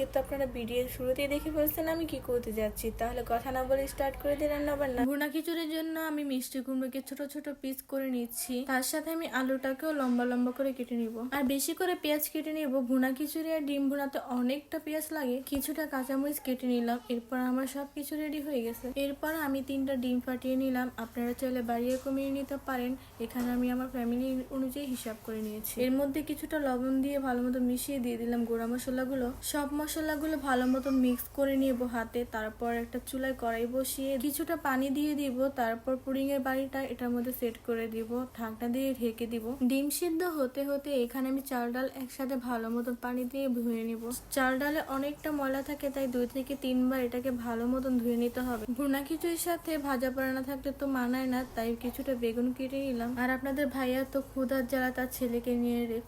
আজকে তো আপনারা ভিডিওর শুরুতেই দেখে ফেলছেন আমি কি করতে যাচ্ছি, তাহলে কথা না বলে স্টার্ট করে দিই রান্না বান্না। ভুনা খিচুড়ির জন্য আমি মিষ্টি কুমড়োকে ছোট ছোট পিস করে নিচ্ছি, তার সাথে আমি আলুটাকেও লম্বা লম্বা করে কেটে নিব, আর বেশি করে পেঁয়াজ কেটে নিব। ভুনা খিচুড়ি আর ডিম ভুনাতে অনেকটা পেঁয়াজ লাগে। কিছুটা কাঁচামরিচ কেটে নিলাম। এরপর আমার সবকিছু রেডি হয়ে গেছে। এরপর আমি 3টা ডিম ফাটিয়ে নিলাম। আপনারা চাইলে বাড়িয়ে কমিয়ে নিতে পারেন। এখানে আমি আমার ফ্যামিলি অনুযায়ী হিসাব করে নিয়েছি। এর মধ্যে কিছুটা লবণ দিয়ে ভালো মতো মিশিয়ে দিয়ে দিলাম গুঁড়া মশলাগুলো। সব মশলাগুলো ভালো মতো মিক্স করে নিব হাতে। তারপর একটা চুলায় কড়াই বসিয়ে কিছুটা পানি দিয়ে দিব। তারপর পুডিং এর বাড়িটা এটার মধ্যে সেট করে দিব, ঢাকনা দিয়ে ঢেকে দিব। ডিম সিদ্ধ হতে হতে এখানে আমি চাল ডাল একসাথে ভালো মতো পানি দিয়ে ধুয়ে নিব। চাল ডালে অনেকটা ময়লা থাকে, তাই 2 থেকে 3 বার এটাকে ভালো মতন ধুয়ে নিতে হবে। ভুনা খিচুড়ির সাথে ভাজা পোড়া না থাকলে তো মানায় না, তাই কিছুটা বেগুন কেটে নিলাম। আর আপনাদের ভাইয়া তো ক্ষুধার জ্বালা তার ছেলেকে নিয়ে রেড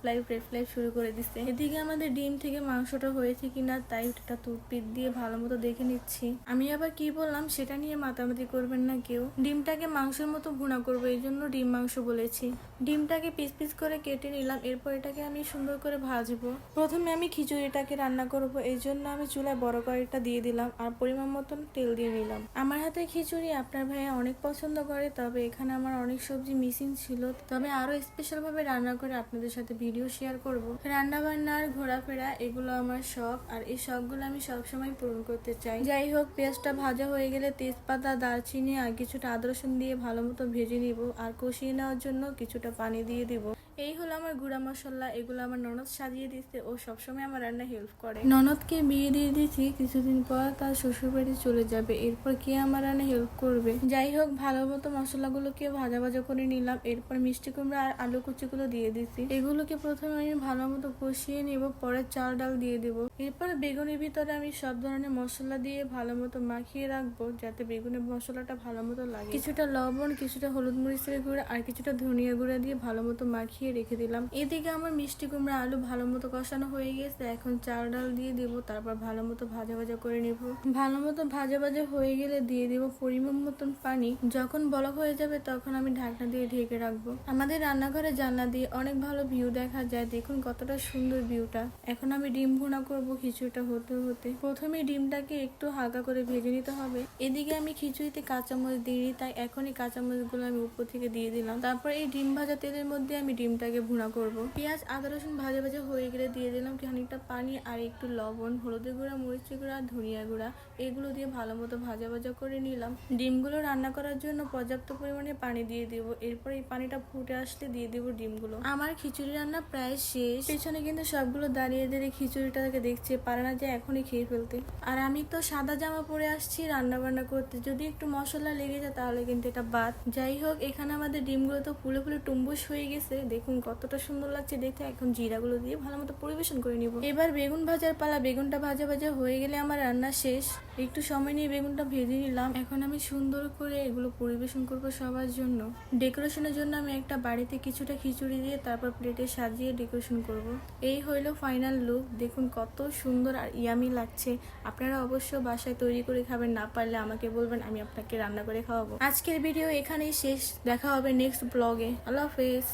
ফ্লাই শুরু করে দিচ্ছে। এদিকে আমাদের ডিম থেকে মাংসটা হয়েছে কিনা তাই একটা টুথপিক দিয়ে ভালো মতো দেখে নিচ্ছি। আমি আবার কি বললাম সেটা নিয়ে মাতামাতি করবেন না কেউ। ডিমটাকে মাংসের মতো ভুনা করবো, এই জন্য ডিম মাংস বলেছি। ডিমটাকে পিস পিস করে কেটে নিলাম। এরপর এটাকে আমি সুন্দর করে ভাজবো। প্রথমে আমি খিচুড়িটাকে রান্না করব, এই জন্য আমি চুলায় বড় কড়াইটা দিয়ে দিলাম আর পরিমাণ মতন তেল দিয়ে নিলাম। আমার হাতে খিচুড়ি আপনার ভাইয়া অনেক পছন্দ করে, তবে এখানে আমার অনেক সবজি মিসিং ছিল, তবে আরো স্পেশাল ভাবে রান্না করে আপনাদের সাথে ভিডিও শেয়ার করব। রান্না বান্নার ঘোরাফেরা এগুলো আমার শখ, আর এই শখগুলো আমি সবসময় পূরণ করতে চাই। যাই হোক, পেঁয়াজটা ভাজা হয়ে গেলে তেজপাতা, দারচিনি আর কিছুটা আদা রসুন দিয়ে ভালো মতো ভেজে নিব, আর কষিয়ে নেওয়ার জন্য কিছুটা পানি দিয়ে দিব। এই হলো আমার গুঁড়া মশলা। এগুলো আমার ননদ সাজিয়ে দিচ্ছে, ও সবসময় আমার রান্না হেল্প করে। ননদকে বিয়ে দিয়ে দিয়েছি, কিছুদিন পর তার শ্বশুর বাড়ি চলে যাবে, এরপর কে আমার রান্না হেল্প করবে। যাই হোক, ভালো মতো মশলাগুলোকে ভাজা ভাজা করে নিলাম। এরপর মিষ্টি কুমড়া আর আলু কুচিগুলো দিয়ে দিচ্ছি। এগুলোকে প্রথমে আমি ভালো মতো কষিয়ে নিব, পরে চাল ডাল দিয়ে দিব। এরপর বেগুনের ভিতরে আমি সব ধরনের মশলা দিয়ে ভালো মতো মাখিয়ে রাখবো, যাতে বেগুনের মশলাটা ভালো মতো লাগে। কিছুটা লবণ, কিছুটা হলুদ মরিচের গুঁড়া আর কিছুটা ধনিয়া গুঁড়া দিয়ে ভালো মতো মাখিয়ে রেখে দিলাম। এদিকে আমার মিষ্টি কুমড়া আলু ভালো মতো কষানো হয়ে গেছে। এখন চাল ডাল দিয়ে দিব, তারপর ভালো মতো ভাজা ভাজা করে নিব। ভালো মতো ভাজা ভাজা হয়ে গেলে দিয়ে দিব পরিমাণ মতন পানি। যখন বলক হয়ে যাবে তখন আমি ঢাকনা দিয়ে ঢেকে রাখবো। আমাদের রান্নাঘরে জানলা দিয়ে অনেক ভালো ভিউ দেখা যায়, দেখুন কতটা সুন্দর ভিউটা। এখন আমি ডিম ভুনা করব খিচুড়িটা হতে হতে। প্রথমে ডিমটাকে একটু হালকা করে ভেজে নিতে হবে। এদিকে আমি খিচুড়িতে কাঁচামরিচ দিইনি, তাই এখনই কাঁচামরিচ গুলো আমি উপর থেকে দিয়ে দিলাম। তারপর এই ডিম ভাজা তেলের মধ্যে আমি ডিমটাকে ভুনা করব। পেঁয়াজ আদা রসুন ভাজা ভাজা হয়ে গেলে দিয়ে দিলাম খানিকটা পানি আর একটু লবণ, হলুদের গুঁড়া, মরিচের গুঁড়া, ধনিয়া গুঁড়া। এগুলো দিয়ে ভালো মতো ভাজা ভাজা করে নিলাম। ডিমগুলো রান্না করার জন্য পর্যাপ্ত পরিমাণে পানি দিয়ে দেবো। এরপর এই পানিটা ফুটে আসলে দিয়ে দেবো ডিমগুলো। আমার খিচুড়ি রান্না প্রায় শেষ। পেছনে কিন্তু সবগুলো দাঁড়িয়ে দাঁড়িয়ে খিচুড়িটাকে দেখছে, পারে না যে এখনই খেয়ে ফেলতে। আর আমি তো সাদা জামা পরে আসছি রান্না বান্না করতে, যদি একটু মশলা লেগে যায় তাহলে কিন্তু এটা বাদ। যাই হোক, এখানে আমাদের ডিমগুলো তো ফুলে ফুলে টুম্বুস হয়ে গেছে, দেখুন কতটা সুন্দর লাগছে দেখতে। এখন জিরাগুলো দিয়ে ভালো মতো পরিবেশন করে নিব। এবার বেগুন ভাজার পালা। বেগুনটা ভাজা ভাজা হয়ে গেলে আমার রান্না শেষ। একটু সময় নিয়ে বেগুনটা ভেজে নিলাম। এখন আমি সুন্দর করে এগুলো পরিবেশন করব সবার জন্য। ডেকোরেশনের জন্য আমি একটা বাড়িতে কিছুটা খিচুড়ি দিয়ে তারপর প্লেটে সাজিয়ে ডেকোরেশন করব। এই হইলো ফাইনাল লুক। দেখুন কত সুন্দর আর ইয়ামি লাগছে। আপনারা অবশ্য বাসায় তৈরি করে খাবেন, না পারলে আমাকে বলবেন, আমি আপনাকে রান্না করে খাওয়াবো। আজকের ভিডিও এখানেই শেষ। দেখা হবে নেক্সট ব্লগে। আল্লাহ হাফেজ।